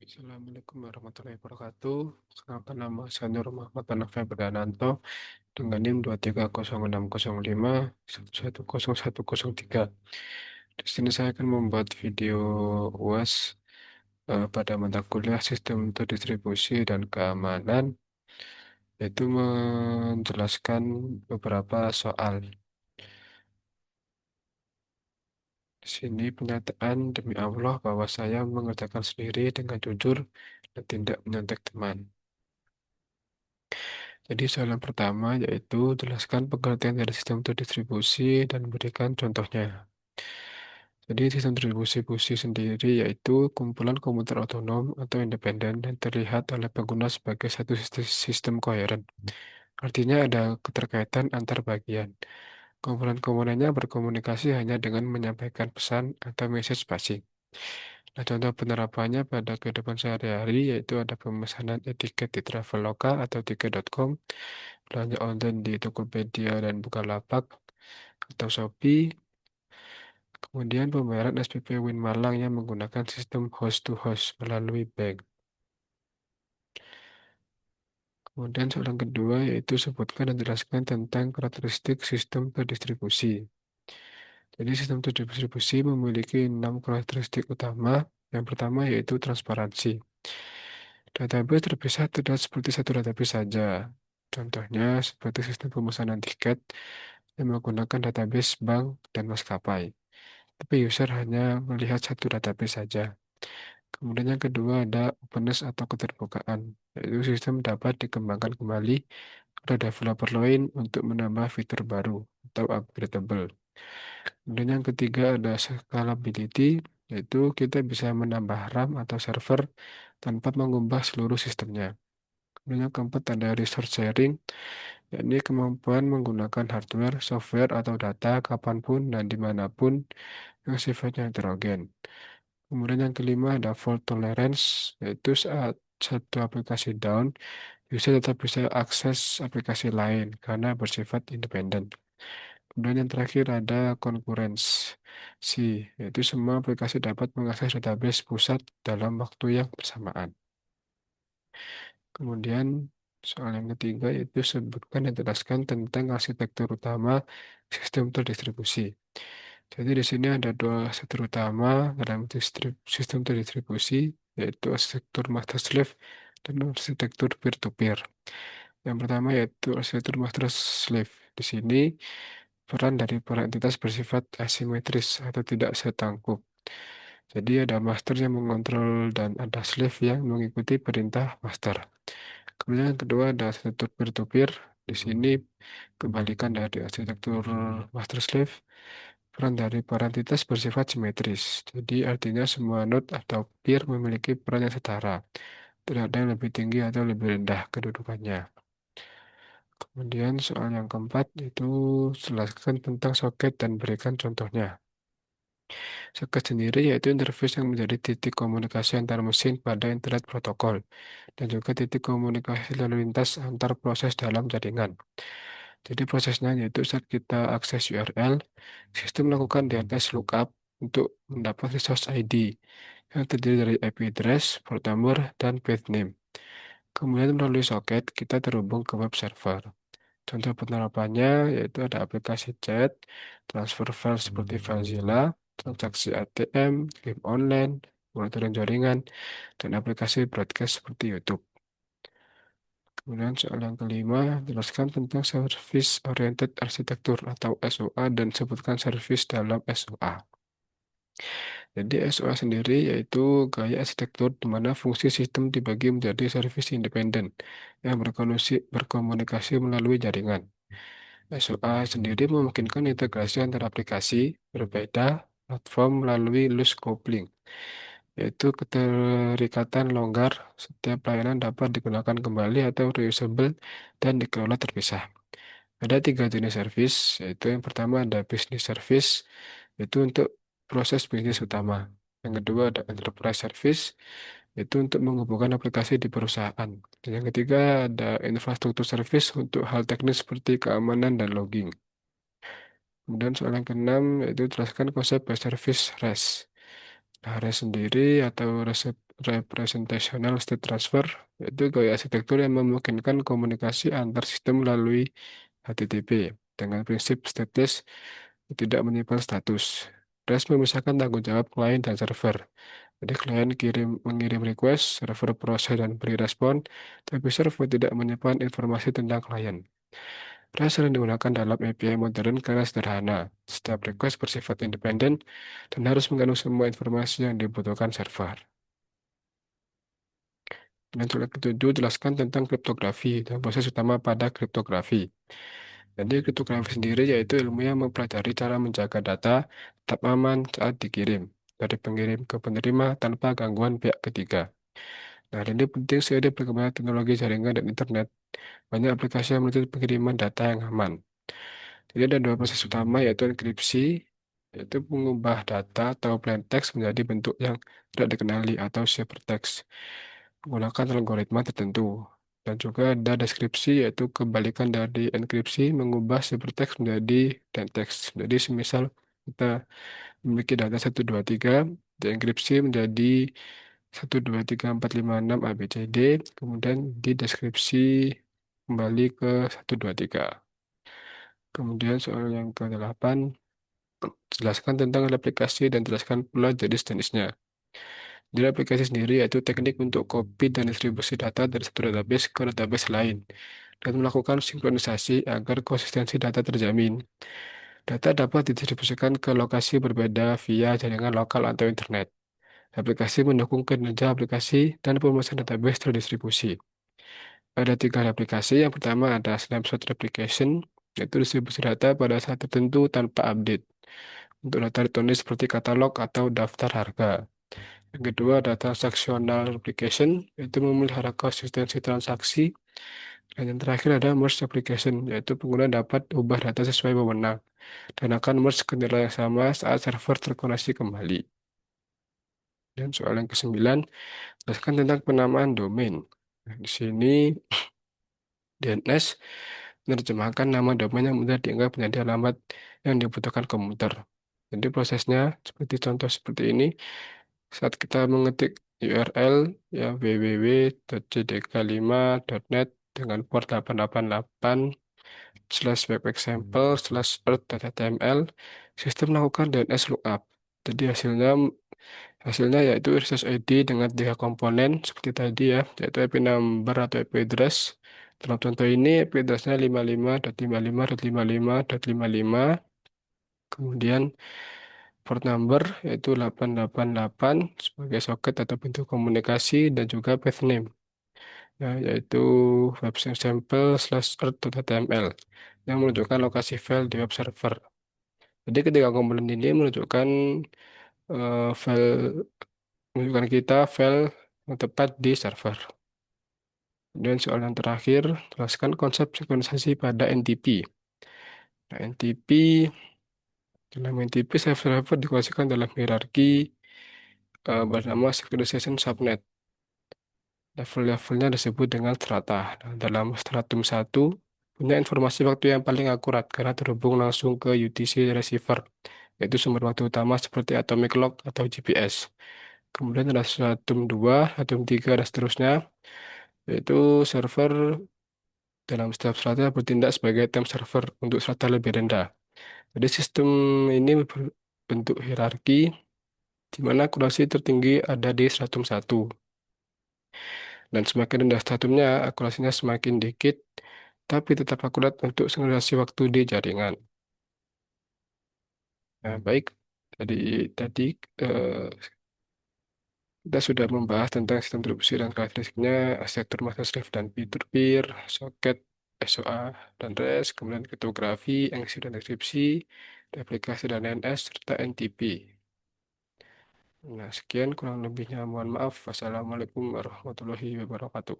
Assalamualaikum warahmatullahi wabarakatuh. Perkenalkan, nama saya Nur Muhammad Hanafi Berdananto dengan NIM 2300605110103. Di sini saya akan membuat video UAS pada mata kuliah Sistem Terdistribusi dan Keamanan, yaitu menjelaskan beberapa soal. Di sini pernyataan demi Allah bahwa saya mengerjakan sendiri dengan jujur dan tidak menyontek teman. Jadi soal yang pertama yaitu jelaskan pengertian dari sistem terdistribusi dan berikan contohnya. Jadi sistem terdistribusi sendiri yaitu kumpulan komputer otonom atau independen yang terlihat oleh pengguna sebagai satu sistem koheren. Artinya ada keterkaitan antar bagian. Komponen-komponennya berkomunikasi hanya dengan menyampaikan pesan atau message passing. Nah, contoh penerapannya pada kehidupan sehari-hari yaitu ada pemesanan tiket di Traveloka atau tiket.com, belanja online di Tokopedia dan Bukalapak atau Shopee, kemudian pembayaran SPP Win Malang yang menggunakan sistem host to host melalui bank. Kemudian soal yang kedua yaitu sebutkan dan jelaskan tentang karakteristik sistem terdistribusi. Jadi sistem terdistribusi memiliki 6 karakteristik utama. Yang pertama yaitu transparansi. Database terpisah terlihat seperti satu database saja. Contohnya seperti sistem pemesanan tiket yang menggunakan database bank dan maskapai. Tapi user hanya melihat satu database saja. Kemudian yang kedua ada openness atau keterbukaan, yaitu sistem dapat dikembangkan kembali oleh developer lain untuk menambah fitur baru atau upgradable. Kemudian yang ketiga ada scalability, yaitu kita bisa menambah RAM atau server tanpa mengubah seluruh sistemnya. Kemudian yang keempat ada resource sharing, yakni kemampuan menggunakan hardware, software, atau data kapanpun dan dimanapun yang sifatnya heterogen. Kemudian yang kelima ada fault tolerance, yaitu saat satu aplikasi down, user tetap bisa akses aplikasi lain karena bersifat independen. Kemudian yang terakhir ada konkurensi, yaitu semua aplikasi dapat mengakses database pusat dalam waktu yang bersamaan. Kemudian soal yang ketiga yaitu sebutkan dan jelaskan tentang arsitektur utama sistem terdistribusi. Jadi di sini ada dua arsitektur utama dalam sistem terdistribusi, yaitu arsitektur master slave dan arsitektur peer-to-peer. Yang pertama yaitu arsitektur master slave. Di sini peran dari para entitas bersifat asimetris atau tidak setangkup. Jadi ada master yang mengontrol dan ada slave yang mengikuti perintah master. Kemudian yang kedua ada arsitektur peer-to-peer. Di sini kebalikan dari arsitektur master slave. Peran dari para entitas bersifat simetris. Jadi artinya semua node atau peer memiliki peran yang setara. Tidak ada yang lebih tinggi atau lebih rendah kedudukannya. Kemudian soal yang keempat itu jelaskan tentang soket dan berikan contohnya. Soket sendiri yaitu interface yang menjadi titik komunikasi antar mesin pada internet protokol dan juga titik komunikasi lalu lintas antar proses dalam jaringan. Jadi prosesnya yaitu saat kita akses URL, sistem melakukan DNS lookup untuk mendapat resource ID yang terdiri dari IP address, port number, dan path name. Kemudian melalui soket kita terhubung ke web server. Contoh penerapannya yaitu ada aplikasi chat, transfer file seperti FileZilla, transaksi ATM, game online, monitoring jaringan, dan aplikasi broadcast seperti YouTube. Kemudian soal yang kelima, jelaskan tentang Service Oriented Architecture atau SOA dan sebutkan service dalam SOA. Jadi SOA sendiri yaitu gaya arsitektur di mana fungsi sistem dibagi menjadi service independen yang berkomunikasi melalui jaringan. SOA sendiri memungkinkan integrasi antar aplikasi berbeda platform melalui loose coupling, yaitu keterikatan longgar. Setiap layanan dapat digunakan kembali atau reusable dan dikelola terpisah. Ada tiga jenis service, yaitu yang pertama ada business service, yaitu untuk proses bisnis utama. Yang kedua ada enterprise service, yaitu untuk menghubungkan aplikasi di perusahaan. Dan yang ketiga ada infrastruktur service untuk hal teknis seperti keamanan dan logging. Kemudian soal yang keenam yaitu jelaskan konsep by service REST. Nah, REST sendiri atau representational state transfer, yaitu gaya arsitektur yang memungkinkan komunikasi antar sistem melalui HTTP dengan prinsip stateless tidak menyimpan status. REST memisahkan tanggung jawab klien dan server. Jadi klien mengirim request, server proses dan beri respon, tapi server tidak menyimpan informasi tentang klien. REST sering digunakan dalam API modern karena sederhana. Setiap request bersifat independen dan harus mengandung semua informasi yang dibutuhkan server. Dan soal ketujuh, jelaskan tentang kriptografi dan proses utama pada kriptografi. Jadi kriptografi sendiri yaitu ilmu yang mempelajari cara menjaga data tetap aman saat dikirim dari pengirim ke penerima tanpa gangguan pihak ketiga. Nah, ini penting seiring perkembangan teknologi jaringan dan internet. Banyak aplikasi yang menuntut pengiriman data yang aman. Jadi ada dua proses utama yaitu enkripsi, yaitu mengubah data atau plain text menjadi bentuk yang tidak dikenali atau ciphertext menggunakan algoritma tertentu. Dan juga ada deskripsi yaitu kebalikan dari enkripsi mengubah ciphertext menjadi plain text. Jadi semisal kita memiliki data 123 dienkripsi menjadi 1234566 ABCD, kemudian dideskripsi kembali ke 123. Kemudian soal yang ke-8, jelaskan tentang aplikasi dan jelaskan pula jenis-jenisnya. Jadi aplikasi sendiri yaitu teknik untuk copy dan distribusi data dari satu database ke database lain dan melakukan sinkronisasi agar konsistensi data terjamin. Data dapat didistribusikan ke lokasi berbeda via jaringan lokal atau internet. Aplikasi mendukung kinerja aplikasi dan pemrosesan database terdistribusi. Ada tiga aplikasi. Yang pertama ada snapshot replication, yaitu distribusi data pada saat tertentu tanpa update. Untuk data ditulis seperti katalog atau daftar harga. Yang kedua ada transactional replication, yaitu memelihara konsistensi transaksi. Dan yang terakhir ada merge application, yaitu pengguna dapat ubah data sesuai wewenang dan akan merge ke nilai yang sama saat server terkoneksi kembali. Dan soal yang kesembilan, jelaskan tentang penamaan domain. Nah, di sini DNS menerjemahkan nama domain yang mudah dianggap menjadi alamat yang dibutuhkan komputer. Jadi prosesnya seperti contoh seperti ini. Saat kita mengetik URL ya www.jdk5.net dengan port 888 /webexample/earth.html, sistem melakukan DNS lookup. Jadi hasilnya yaitu resource ID dengan tiga komponen seperti tadi ya, yaitu IP number atau IP address. Dalam contoh ini IP addressnya 55.55.55.55. Kemudian port number yaitu 888 sebagai soket atau pintu komunikasi dan juga path name ya, yaitu websample/earth.html yang menunjukkan lokasi file di web server. Jadi ketiga komponen ini file menunjukkan kita file yang tepat di server. Dan soal yang terakhir, jelaskan konsep sinkronisasi pada NTP. Nah, NTP, dalam NTP, server dikoneksikan dalam hierarki bernama synchronization subnet. Level-levelnya disebut dengan strata. Nah, dalam stratum 1, punya informasi waktu yang paling akurat karena terhubung langsung ke UTC receiver, yaitu sumber waktu utama seperti atomic clock atau GPS. Kemudian ada stratum 2, stratum 3, dan seterusnya, yaitu server dalam setiap strata bertindak sebagai time server untuk strata lebih rendah. Jadi sistem ini berbentuk hierarki di mana akurasi tertinggi ada di stratum 1. Dan semakin rendah stratumnya, akurasinya semakin dikit, tapi tetap akurat untuk sinkronisasi waktu di jaringan. Nah, baik, tadi tadi eh, kita sudah membahas tentang sistem distribusi dan karakteristiknya, arsitektur master slave dan peer-to-peer, soket, SOA, dan REST, kemudian kriptografi, enkripsi dan deskripsi, replikasi dan DNS, serta NTP. Nah, sekian kurang lebihnya. Mohon maaf. Wassalamualaikum warahmatullahi wabarakatuh.